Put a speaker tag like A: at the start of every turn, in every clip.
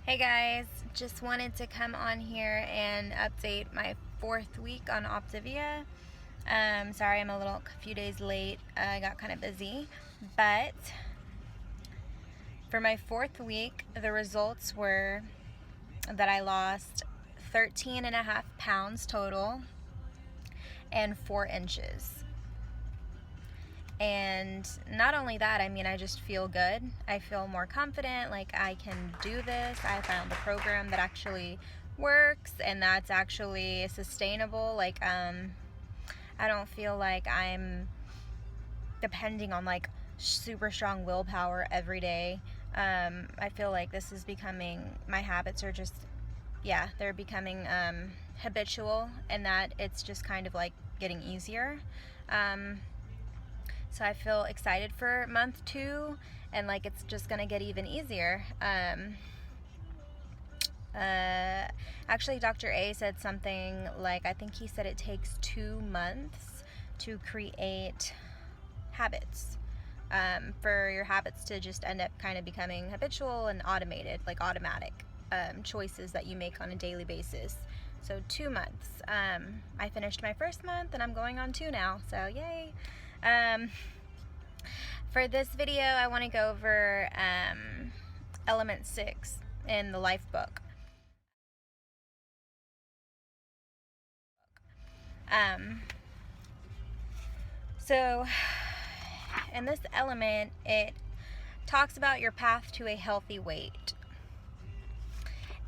A: Hey guys, just wanted to come on here and update my 4th week on Optavia. Sorry I'm a few days late. I got kind of busy, but for my 4th week, the results were that I lost 13.5 pounds total and 4 inches. And not only that, I just feel good. I feel more confident, like I can do this. I found a program that actually works and that's actually sustainable. I don't feel like I'm depending on like super strong willpower every day. I feel like this is becoming, my habits are just, they're becoming habitual, and that it's just kind of like getting easier. So I feel excited for month 2, and like it's just gonna get even easier. Actually, Dr. A said something like, I think he said it takes 2 months to create habits. For your habits to just end up kind of becoming habitual and automated, like automatic choices that you make on a daily basis. So 2 months. I finished my first month and I'm going on 2 now, so yay. For this video, I want to go over element 6 in the life book. So in this element, it talks about your path to a healthy weight.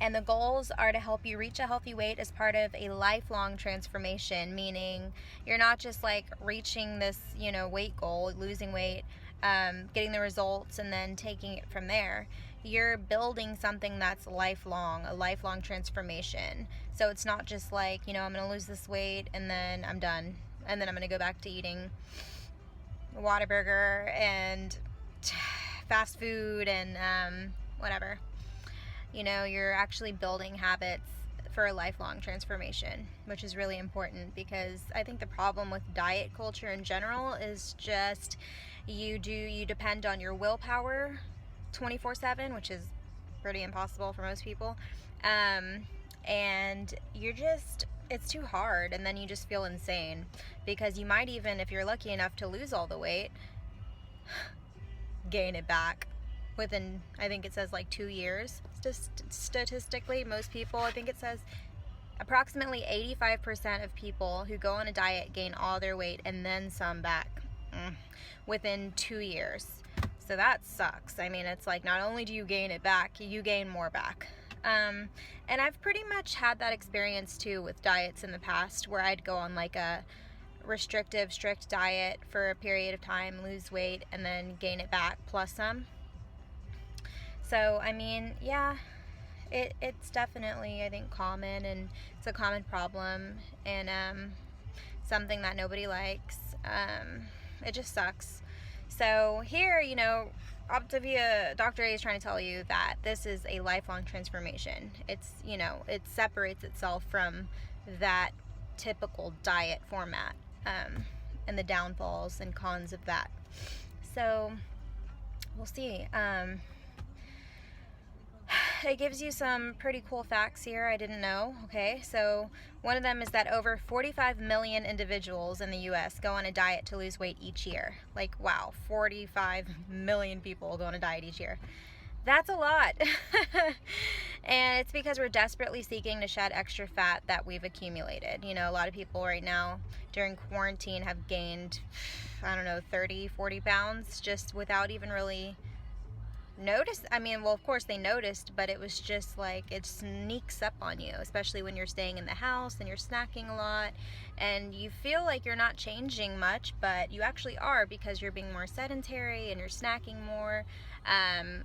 A: And the goals are to help you reach a healthy weight as part of a lifelong transformation, meaning you're not just like reaching this, weight goal, losing weight, getting the results, and then taking it from there. You're building something that's lifelong, a lifelong transformation. So it's not just like, I'm going to lose this weight and then I'm done. And then I'm going to go back to eating Whataburger and fast food and whatever. You're actually building habits for a lifelong transformation, which is really important, because I think the problem with diet culture in general is just you depend on your willpower 24/7, which is pretty impossible for most people, and it's too hard, and then you just feel insane, because you might even, if you're lucky enough to lose all the weight, gain it back within, I think it says like 2 years. Statistically, most people, I think it says approximately 85% of people who go on a diet gain all their weight and then some back within 2 years. So that sucks. It's like, not only do you gain it back, you gain more back. And I've pretty much had that experience too with diets in the past, where I'd go on like a restrictive, strict diet for a period of time, lose weight, and then gain it back plus some. So, it's definitely, I think, common, and it's a common problem, and something that nobody likes. It just sucks. So here, Optavia, Dr. A is trying to tell you that this is a lifelong transformation. It's, it separates itself from that typical diet format, and the downfalls and cons of that. So we'll see. It gives you some pretty cool facts here I didn't know. Okay, so one of them is that over 45 million individuals in the US go on a diet to lose weight each year. Like, wow, 45 million people go on a diet each year. That's a lot. And it's because we're desperately seeking to shed extra fat that we've accumulated. A lot of people right now during quarantine have gained, 30, 40 pounds just without even really noticed. Of course they noticed, but it was just like, it sneaks up on you, especially when you're staying in the house and you're snacking a lot and you feel like you're not changing much, but you actually are, because you're being more sedentary and you're snacking more,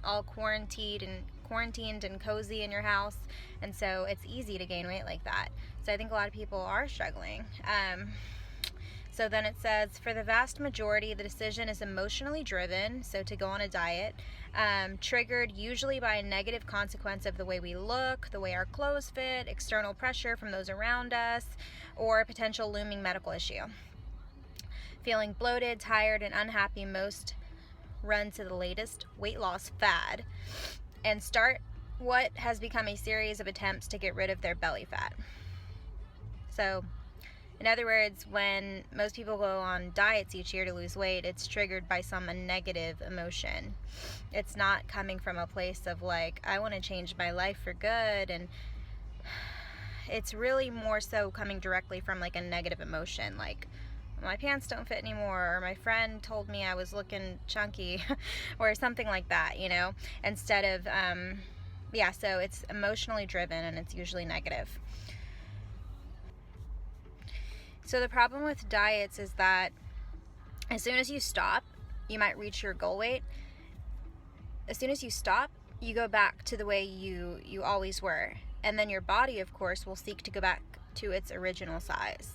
A: all quarantined and cozy in your house, and so it's easy to gain weight like that. So I think a lot of people are struggling. So then it says, for the vast majority, the decision is emotionally driven, so to go on a diet, triggered usually by a negative consequence of the way we look, the way our clothes fit, external pressure from those around us, or a potential looming medical issue. Feeling bloated, tired, and unhappy, most run to the latest weight loss fad and start what has become a series of attempts to get rid of their belly fat. So, in other words, when most people go on diets each year to lose weight, it's triggered by some negative emotion. It's not coming from a place of like, I want to change my life for good, and it's really more so coming directly from like a negative emotion, like my pants don't fit anymore, or my friend told me I was looking chunky, or something like that, you know, instead of, so it's emotionally driven, and it's usually negative. So the problem with diets is that as soon as you stop, you might reach your goal weight. As soon as you stop, you go back to the way you always were. And then your body, of course, will seek to go back to its original size.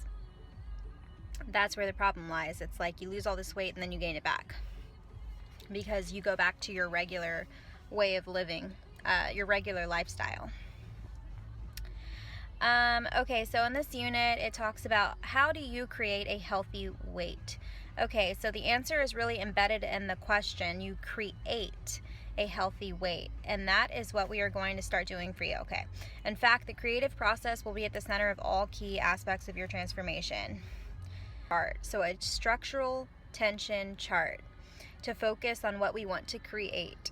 A: That's where the problem lies. It's like you lose all this weight and then you gain it back because you go back to your regular way of living, your regular lifestyle. Okay, so in this unit, it talks about how do you create a healthy weight? Okay, so the answer is really embedded in the question. You create a healthy weight, and that is what we are going to start doing for you. Okay, in fact, the creative process will be at the center of all key aspects of your transformation. So a structural tension chart to focus on what we want to create.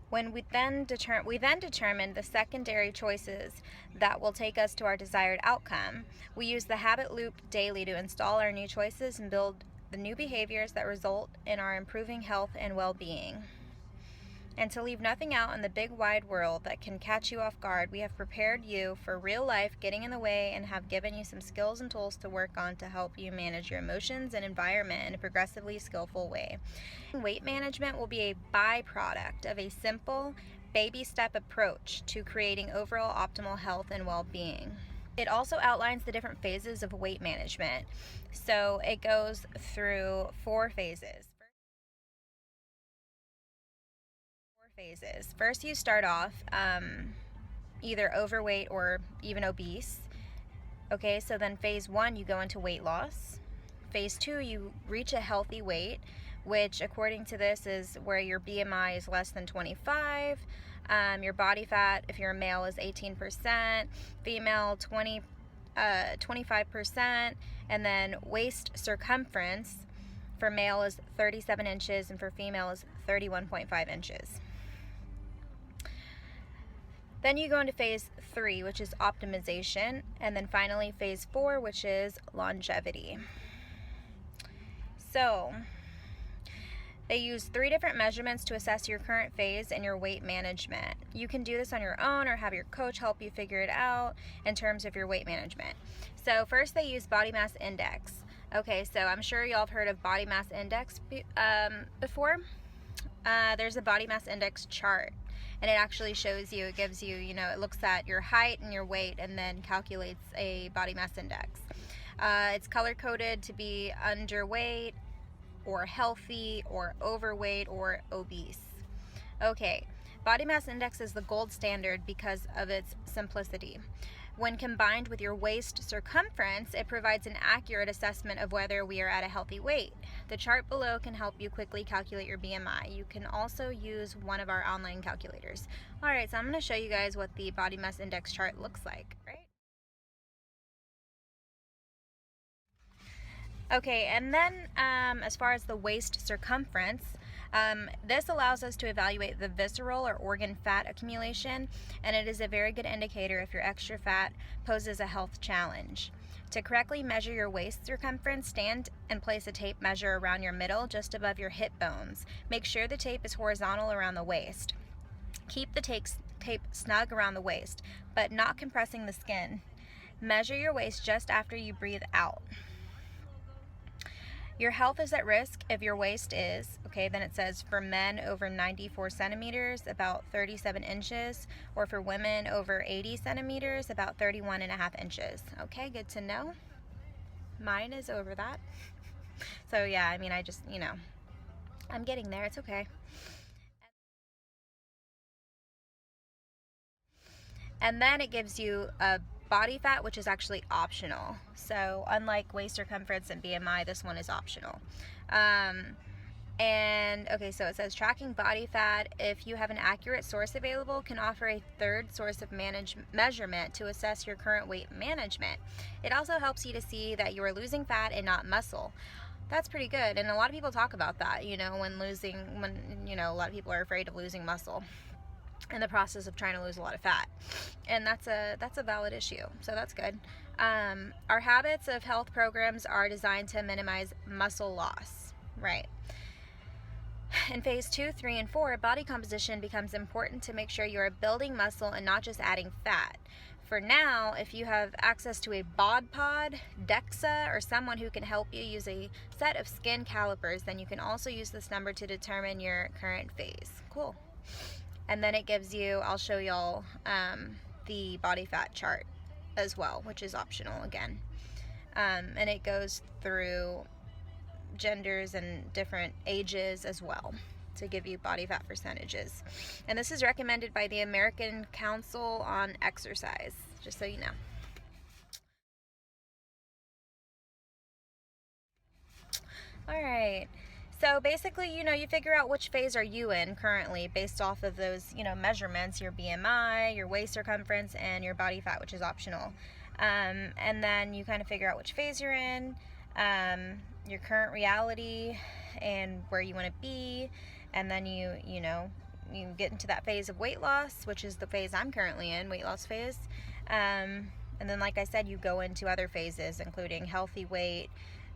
A: When we then determine the secondary choices that will take us to our desired outcome. We use the habit loop daily to install our new choices and build the new behaviors that result in our improving health and well-being. And to leave nothing out in the big wide world that can catch you off guard, we have prepared you for real life getting in the way and have given you some skills and tools to work on to help you manage your emotions and environment in a progressively skillful way. Weight management will be a byproduct of a simple baby step approach to creating overall optimal health and well-being. It also outlines the different phases of weight management. So it goes through 4 phases. First, you start off either overweight or even obese. Okay, so then phase 1, you go into weight loss. Phase 2, you reach a healthy weight, which according to this is where your BMI is less than 25. Your body fat, if you're a male, is 18%, female 25%, and then waist circumference for male is 37 inches and for female is 31.5 inches. Then you go into phase 3, which is optimization, and then finally phase 4, which is longevity. So they use 3 different measurements to assess your current phase and your weight management. You can do this on your own or have your coach help you figure it out in terms of your weight management. So first they use body mass index. Okay, so I'm sure y'all have heard of body mass index before. There's a body mass index chart, and it actually shows you, it gives you, it looks at your height and your weight and then calculates a body mass index. It's color coded to be underweight or healthy or overweight or obese. Okay, body mass index is the gold standard because of its simplicity. When combined with your waist circumference, it provides an accurate assessment of whether we are at a healthy weight. The chart below can help you quickly calculate your BMI. You can also use one of our online calculators. Alright, so I'm going to show you guys what the body mass index chart looks like, right? Okay, and then as far as the waist circumference, this allows us to evaluate the visceral or organ fat accumulation, and it is a very good indicator if your extra fat poses a health challenge. To correctly measure your waist circumference, stand and place a tape measure around your middle just above your hip bones. Make sure the tape is horizontal around the waist. Keep the tape snug around the waist, but not compressing the skin. Measure your waist just after you breathe out. Your health is at risk if your waist is, okay, then it says for men over 94 centimeters, about 37 inches, or for women over 80 centimeters, about 31.5 inches. Okay, good to know. Mine is over that. So yeah, I mean, I just, I'm getting there. It's okay. And then it gives you a body fat, which is actually optional. So unlike waist circumference and BMI, this one is optional. And okay, so it says tracking body fat, if you have an accurate source available, can offer a third source of measurement to assess your current weight management. It also helps you to see that you are losing fat and not muscle. That's pretty good. And a lot of people talk about that, you know, when a lot of people are afraid of losing muscle in the process of trying to lose a lot of fat. And that's a valid issue. So that's good. Our habits of health programs are designed to minimize muscle loss. Right. In phase 2, 3, and 4, body composition becomes important to make sure you are building muscle and not just adding fat. For now, if you have access to a bod pod, DEXA, or someone who can help you use a set of skin calipers, then you can also use this number to determine your current phase. Cool. And then it gives you, I'll show y'all the body fat chart as well, which is optional again. And it goes through genders and different ages as well to give you body fat percentages. And this is recommended by the American Council on Exercise, just so you know. All right. So basically, you know, you figure out which phase are you in currently based off of those, you know, measurements, your BMI, your waist circumference, and your body fat, which is optional. And then you kind of figure out which phase you're in, your current reality, and where you want to be. And then you get into that phase of weight loss, which is the phase I'm currently in, weight loss phase. And then, like I said, you go into other phases, including healthy weight,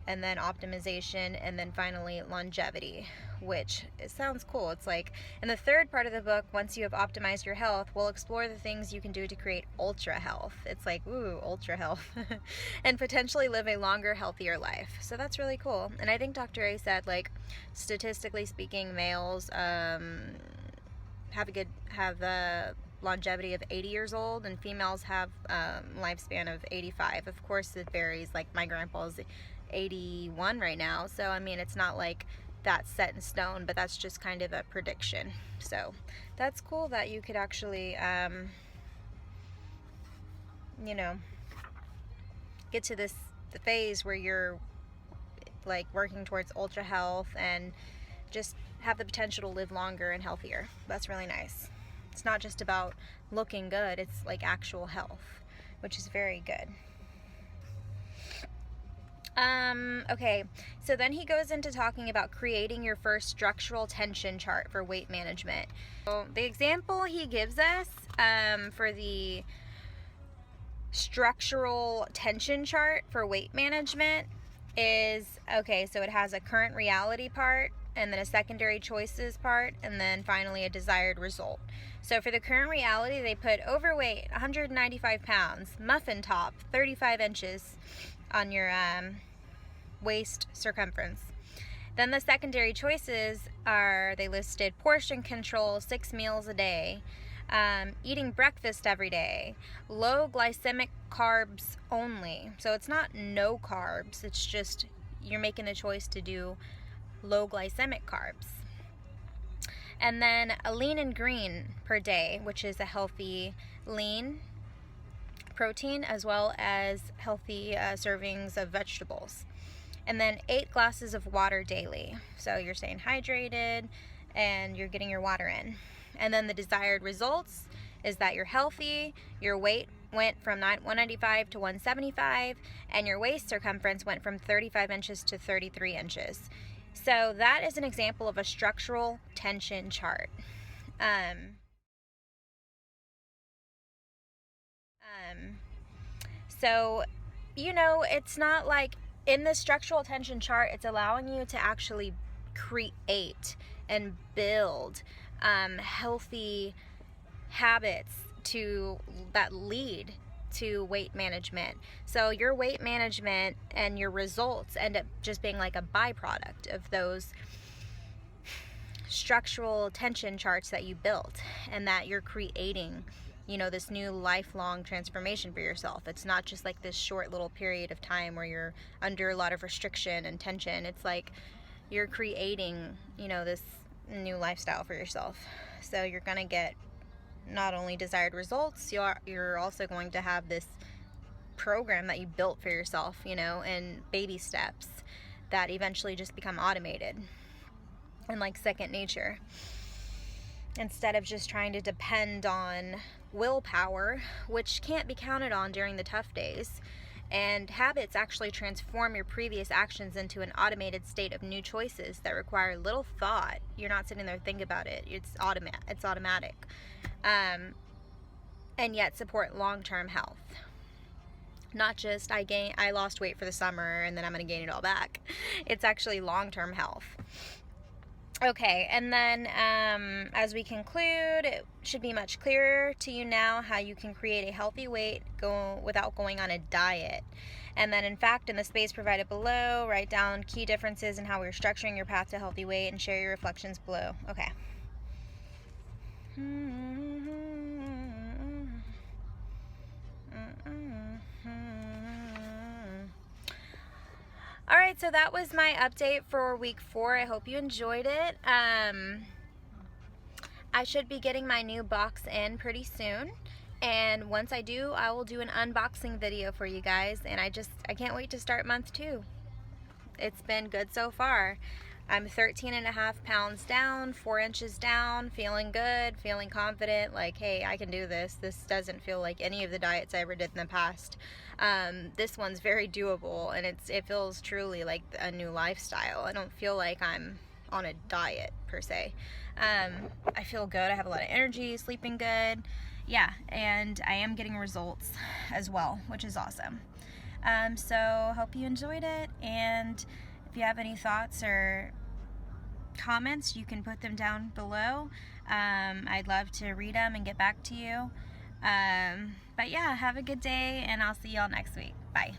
A: and then optimization, and then finally longevity, which it sounds cool. It's like in the third part of the book, once you have optimized your health, we'll explore the things you can do to create ultra health. It's like, ooh, ultra health. And potentially live a longer, healthier life. So that's really cool. And I think Dr. A said, like, statistically speaking, males have a longevity of 80 years old, and females have lifespan of 85. Of course, it varies. Like, my grandpa's 81 right now, so I mean, it's not like that's set in stone, but that's just kind of a prediction. So that's cool that you could actually get to the phase where you're like working towards ultra health and just have the potential to live longer and healthier. That's really nice. It's not just about looking good, it's like actual health, which is very good. Okay, so then he goes into talking about creating your first structural tension chart for weight management. So the example he gives us for the structural tension chart for weight management is, okay, so it has a current reality part, and then a secondary choices part, and then finally a desired result. So for the current reality, they put overweight, 195 pounds, muffin top, 35 inches on your waist circumference. Then the secondary choices are, they listed portion control, 6 meals a day, eating breakfast every day, low glycemic carbs only. So it's not no carbs, it's just you're making the choice to do low glycemic carbs. And then a lean and green per day, which is a healthy lean protein as well as healthy servings of vegetables. And then 8 glasses of water daily. So you're staying hydrated and you're getting your water in. And then the desired results is that you're healthy, your weight went from 195 to 175, and your waist circumference went from 35 inches to 33 inches. So that is an example of a structural tension chart. So, you know, it's not like in the structural tension chart, it's allowing you to actually create and build healthy habits that lead to weight management. So your weight management and your results end up just being like a byproduct of those structural tension charts that you built, and that you're creating, you know, this new lifelong transformation for yourself. It's not just like this short little period of time where you're under a lot of restriction and tension. It's like you're creating, you know, this new lifestyle for yourself. So you're going to get not only desired results, you're also going to have this program that you built for yourself, you know, in baby steps that eventually just become automated. and like second nature, instead of just trying to depend on willpower, which can't be counted on during the tough days. And habits actually transform your previous actions into an automated state of new choices that require little thought. You're not sitting there thinking about it. It's automatic. And yet support long-term health. Not just I lost weight for the summer and then I'm going to gain it all back. It's actually long-term health. Okay, and then as we conclude, it should be much clearer to you now how you can create a healthy weight without going on a diet. And then, in fact, in the space provided below, write down key differences in how we're structuring your path to healthy weight and share your reflections below. Okay. All right, so that was my update for week 4. I hope you enjoyed it. I should be getting my new box in pretty soon. And once I do, I will do an unboxing video for you guys. And I can't wait to start month 2. It's been good so far. I'm 13.5 pounds down, 4 inches down, feeling good, feeling confident, like, hey, I can do this. This doesn't feel like any of the diets I ever did in the past. This one's very doable, and it feels truly like a new lifestyle. I don't feel like I'm on a diet, per se. I feel good. I have a lot of energy, sleeping good. Yeah, and I am getting results as well, which is awesome. So hope you enjoyed it, and if you have any thoughts or comments, you can put them down below. I'd love to read them and get back to you. But yeah, have a good day, and I'll see y'all next week. Bye.